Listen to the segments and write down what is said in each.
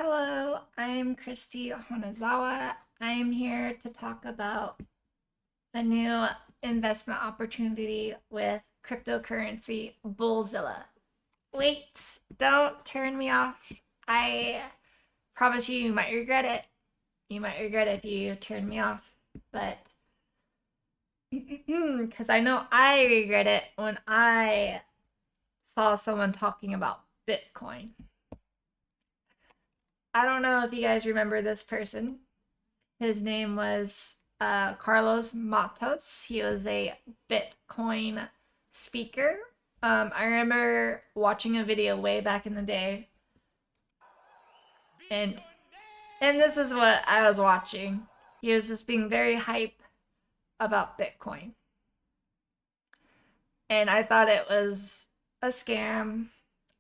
Hello, I'm Christy Honazawa. I'm here to talk about a new investment opportunity with cryptocurrency BullZilla. Wait, don't turn me off. I promise you, you might regret it. You might regret it if you turn me off. But because I know I regret it when I saw someone talking about Bitcoin. I don't know if you guys remember this person. His name was Carlos Matos. He was a Bitcoin speaker. I remember watching a video way back in the day, and this is what I was watching. He was just being very hype about Bitcoin, and I thought it was a scam.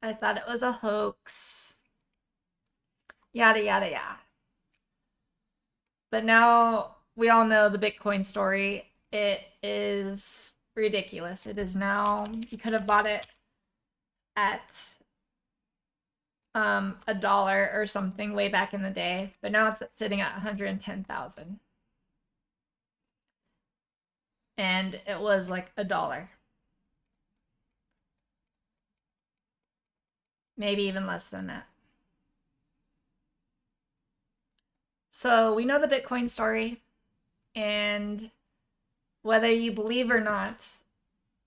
I thought it was a hoax. Yada yada yada. But now we all know the Bitcoin story. It is ridiculous. It is now, you could have bought it at a dollar or something way back in the day, but now it's sitting at 110,000. And it was like a dollar. Maybe even less than that. So we know the Bitcoin story, and whether you believe or not,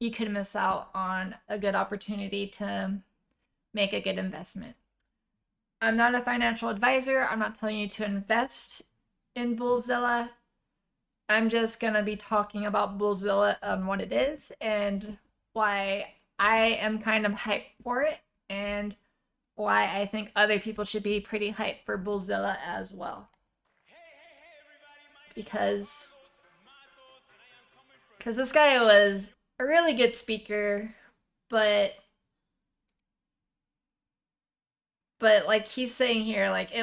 you could miss out on a good opportunity to make a good investment. I'm not a financial advisor. I'm not telling you to invest in BullZilla. I'm just going to be talking about BullZilla and what it is and why I am kind of hyped for it and why I think other people should be pretty hyped for BullZilla as well. Because this guy was a really good speaker, but like he's saying here, like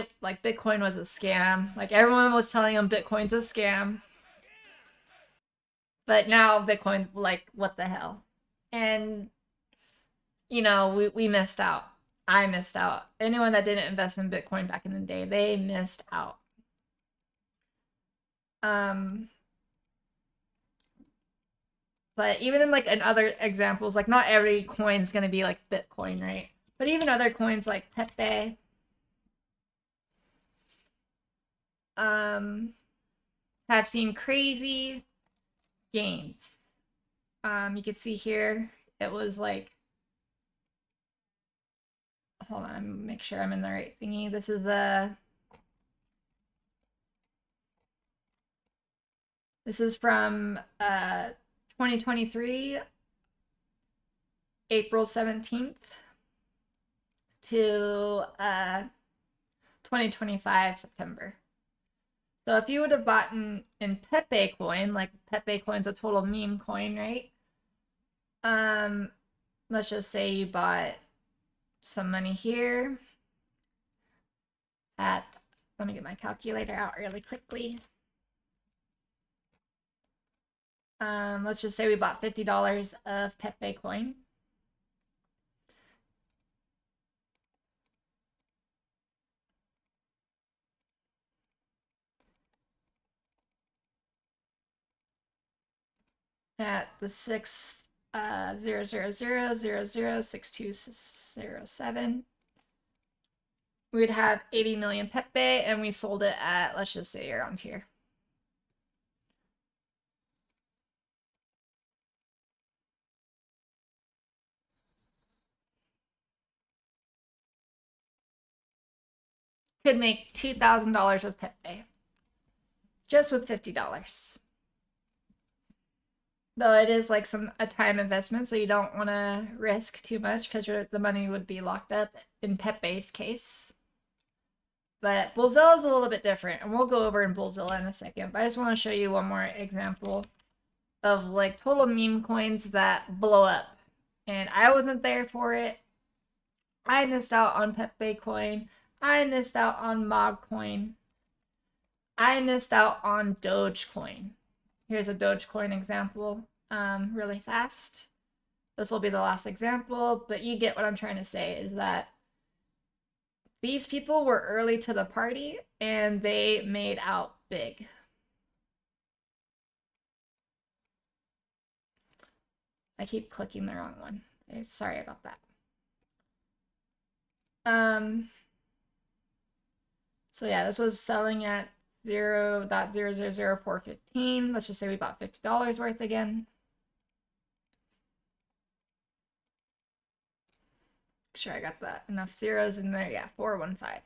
Bitcoin was a scam. Like everyone was telling him Bitcoin's a scam. But now Bitcoin's like, what the hell? And you know, we missed out. I missed out. Anyone that didn't invest in Bitcoin back in the day, they missed out. But even in like in other examples, like not every coin's gonna be like Bitcoin, right? But even other coins like Pepe, um, have seen crazy gains. You can see here it was like, hold on, make sure I'm in the right thingy. This is from 2023 April 17th to 2025 September. So if you would have bought in Pepe coin, like Pepe coin's a total meme coin, right? Let's just say you bought some money here at, let me get my calculator out really quickly. Let's just say we bought $50 of Pepe coin. At the 0.000006207, we would have 80 million Pepe, and we sold it at, let's just say around here. Could make $2,000 with Pepe, just with $50. Though it is like a time investment, so you don't want to risk too much because the money would be locked up in Pepe's case. But BullZilla is a little bit different, and we'll go over in BullZilla in a second. But I just want to show you one more example of like total meme coins that blow up. And I wasn't there for it. I missed out on Pepe coin. I missed out on Mog coin. I missed out on Dogecoin. Here's a Dogecoin example, really fast. This will be the last example, but you get what I'm trying to say is that These people were early to the party and they made out big. I keep clicking the wrong one. Okay, sorry about that. So yeah, this was selling at 0.000415. Let's just say we bought $50 worth again. Make sure I got that enough zeros in there. Yeah, 415.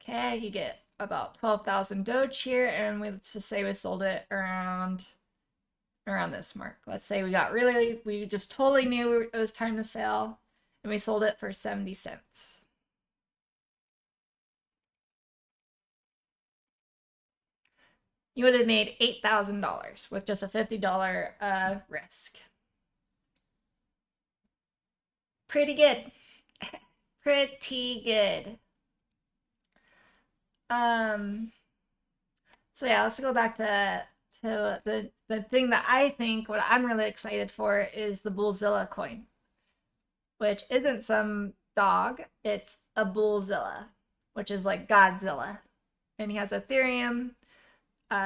Okay, you get about 12,000 Doge here, and let's just say we sold it around this mark. Let's say we just totally knew it was time to sell, and we sold it for 70 cents. You would have made $8,000 with just a $50 risk. Pretty good. Pretty good. So yeah, let's go back to the thing that I think what I'm really excited for is the BullZilla coin, which isn't some dog, it's a BullZilla, which is like Godzilla. And he has Ethereum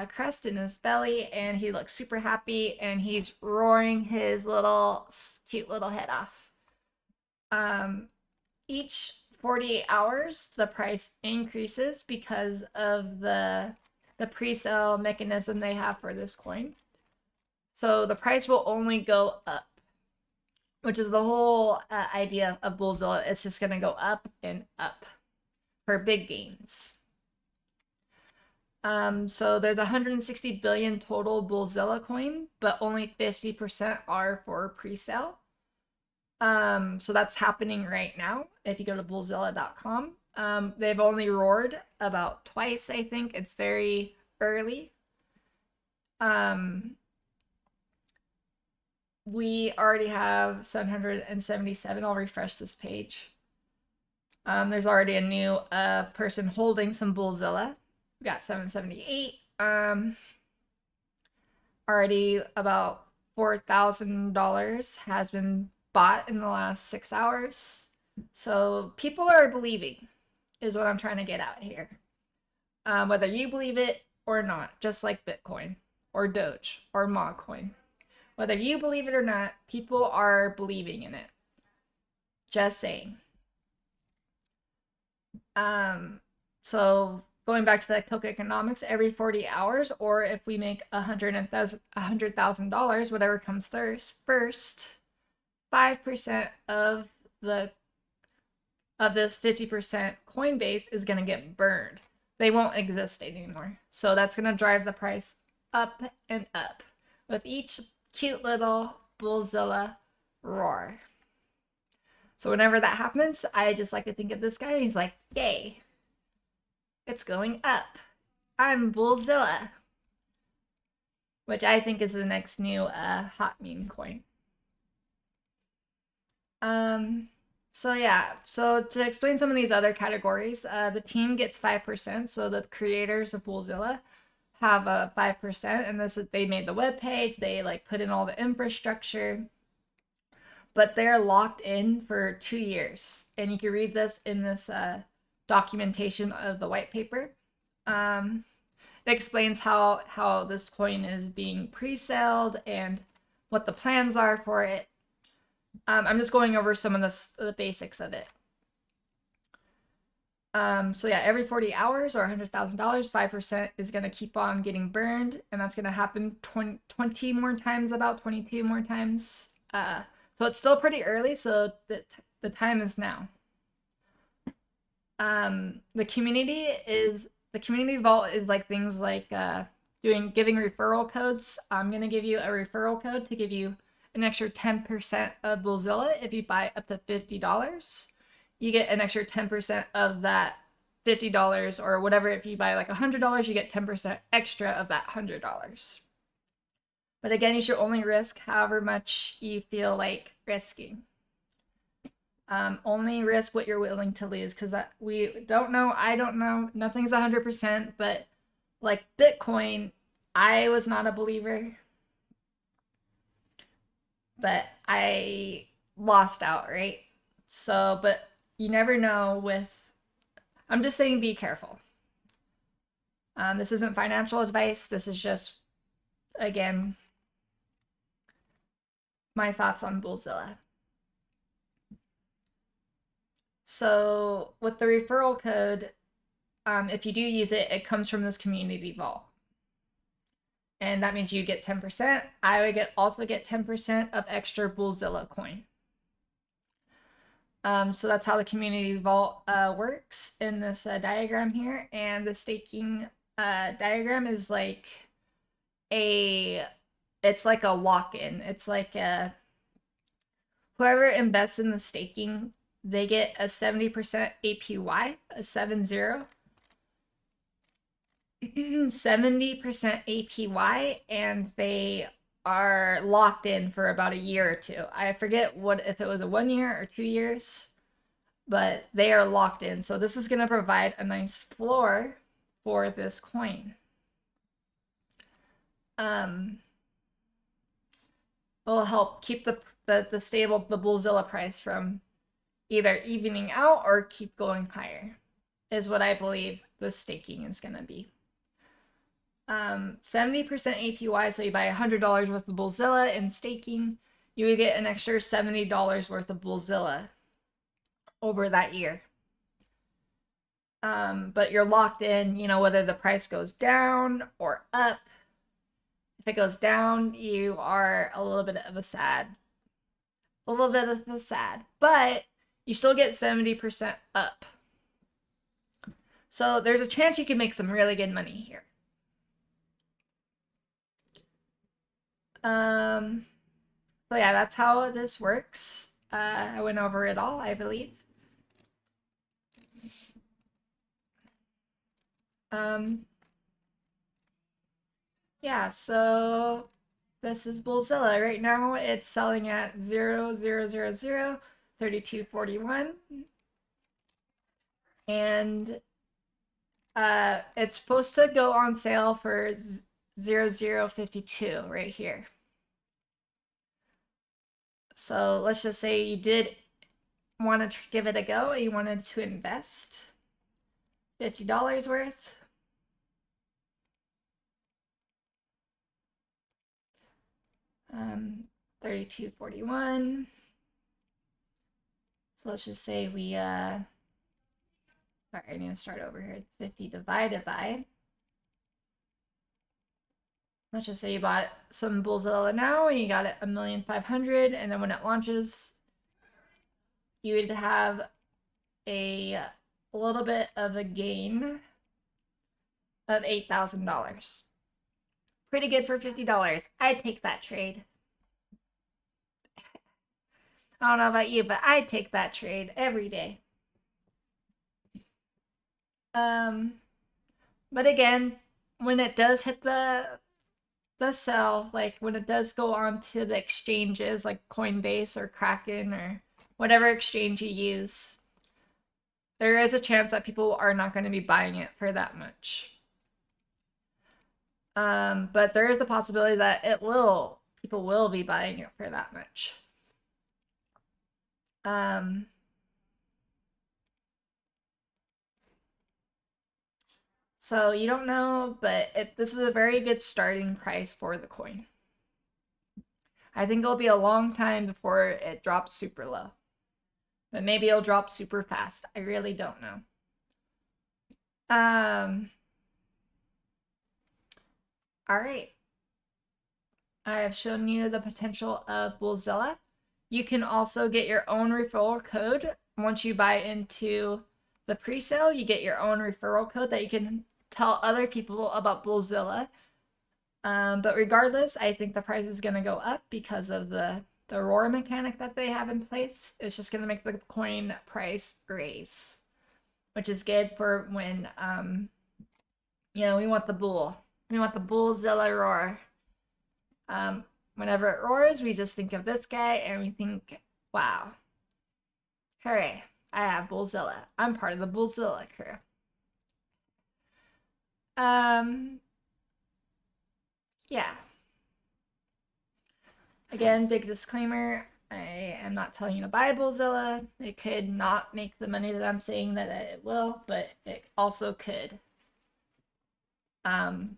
crest in his belly, and he looks super happy, and he's roaring his little cute little head off. Each 48 hours, the price increases because of the pre-sale mechanism they have for this coin. So the price will only go up, which is the whole idea of BullZilla. It's just going to go up and up for big gains. So there's 160 billion total BullZilla coin, but only 50% are for pre-sale. So that's happening right now. If you go to BullZilla.com, they've only roared about twice, I think. It's very early. We already have 777. I'll refresh this page. There's already a new person holding some BullZilla. We got 778. Already about $4,000 has been bought in the last 6 hours. So people are believing, is what I'm trying to get out here. Whether you believe it or not, just like Bitcoin or Doge or MogCoin. Whether you believe it or not, people are believing in it. Just saying. So going back to the tokenomics, every 40 hours, or if we make $100,000, whatever comes first, 5% of this 50% Coinbase is going to get burned. They won't exist anymore. So that's going to drive the price up and up with each cute little BullZilla roar. So whenever that happens, I just like to think of this guy, and he's like, yay, it's going up. I'm BullZilla. Which I think is the next new hot meme coin. So yeah, so to explain some of these other categories, the team gets 5%. So the creators of BullZilla have a 5%, and this is, they made the web page, they like put in all the infrastructure, but they're locked in for 2 years. And you can read this in this documentation of the white paper. It explains how this coin is being pre-saled and what the plans are for it. I'm just going over some of the basics of it. So yeah, every 40 hours or $100,000, 5% is going to keep on getting burned, and that's going to happen 20 more times, about 22 more times. So it's still pretty early, so the time is now. The community vault is like things like giving referral codes. I'm going to give you a referral code to give you an extra 10% of BullZilla if you buy up to $50. You get an extra 10% of that $50, or whatever. If you buy like $100, you get 10% extra of that $100. But again, you should only risk however much you feel like risking. Only risk what you're willing to lose, because we don't know. I don't know. Nothing's 100%, but like Bitcoin, I was not a believer, but I lost out, right? So, but you never know with, I'm just saying be careful. This isn't financial advice. This is just, again, my thoughts on BullZilla. So with the referral code, if you do use it, it comes from this community vault. And that means you get 10%. I would also get 10% of extra BullZilla coin. So that's how the community vault works in this diagram here. And the staking diagram is like it's like a lock-in. It's like whoever invests in the staking, they get a 70% APY, a 70. 70% APY, and they are locked in for about a year or two. I forget if it was a 1 year or 2 years, but they are locked in. So this is going to provide a nice floor for this coin. Will help keep the stable, the BullZilla price from either evening out or keep going higher, is what I believe the staking is going to be. 70% APY, so you buy $100 worth of BullZilla in staking, you would get an extra $70 worth of BullZilla over that year. But you're locked in, you know, whether the price goes down or up. If it goes down, you are a little bit of a sad, but you still get 70% up. So there's a chance you can make some really good money here. So yeah, that's how this works. I went over it all, I believe. Yeah, so this is BullZilla. Right now it's selling at 0.00003241. And it's supposed to go on sale for 0.0052 right here. So let's just say you did want to give it a go. You wanted to invest $50 worth. Um, 3241. So let's just say we sorry, I need to start over here. It's 50 divided by. Let's just say you bought some BullZilla now and you got it 1,500,000, and then when it launches, you would have a little bit of a gain of $8,000. Pretty good for $50. I'd take that trade. I don't know about you, but I'd take that trade every day. But again, when it does hit the sell, like when it does go on to the exchanges like Coinbase or Kraken or whatever exchange you use, there is a chance that people are not going to be buying it for that much. But there is the possibility that people will be buying it for that much. So you don't know, but this is a very good starting price for the coin. I think it'll be a long time before it drops super low. But maybe it'll drop super fast. I really don't know. All right. I have shown you the potential of BullZilla. You can also get your own referral code. Once you buy into the presale, you get your own referral code that you can tell other people about BullZilla. But regardless, I think the price is going to go up because of the roar mechanic that they have in place. It's just going to make the coin price raise, which is good for when, you know, we want the BullZilla roar. Whenever it roars, we just think of this guy and we think, wow, hooray, I have BullZilla. I'm part of the BullZilla crew. Yeah. Again, big disclaimer, I am not telling you to buy BullZilla. It could not make the money that I'm saying that it will, but it also could. And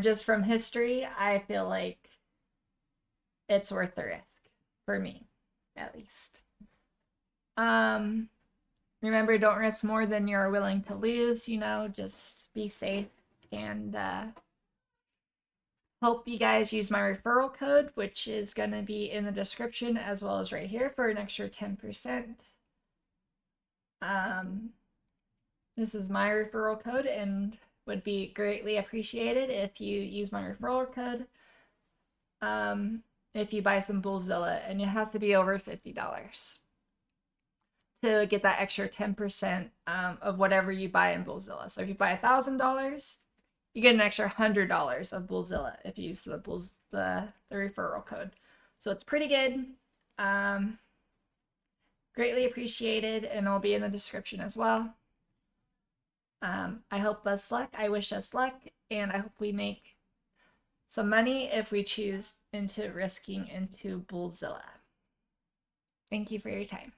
just from history, I feel like it's worth the risk for me, at least. Remember, don't risk more than you're willing to lose, you know, just be safe. And hope you guys use my referral code, which is going to be in the description as well as right here for an extra 10%. This is my referral code and would be greatly appreciated if you use my referral code. If you buy some BullZilla, and it has to be over $50 to get that extra 10% of whatever you buy in BullZilla. So if you buy $1,000, you get an extra $100 of BullZilla if you use the referral code. So it's pretty good. Greatly appreciated, and it'll be in the description as well. I hope us luck. I wish us luck, and I hope we make some money if we choose into risking into BullZilla. Thank you for your time.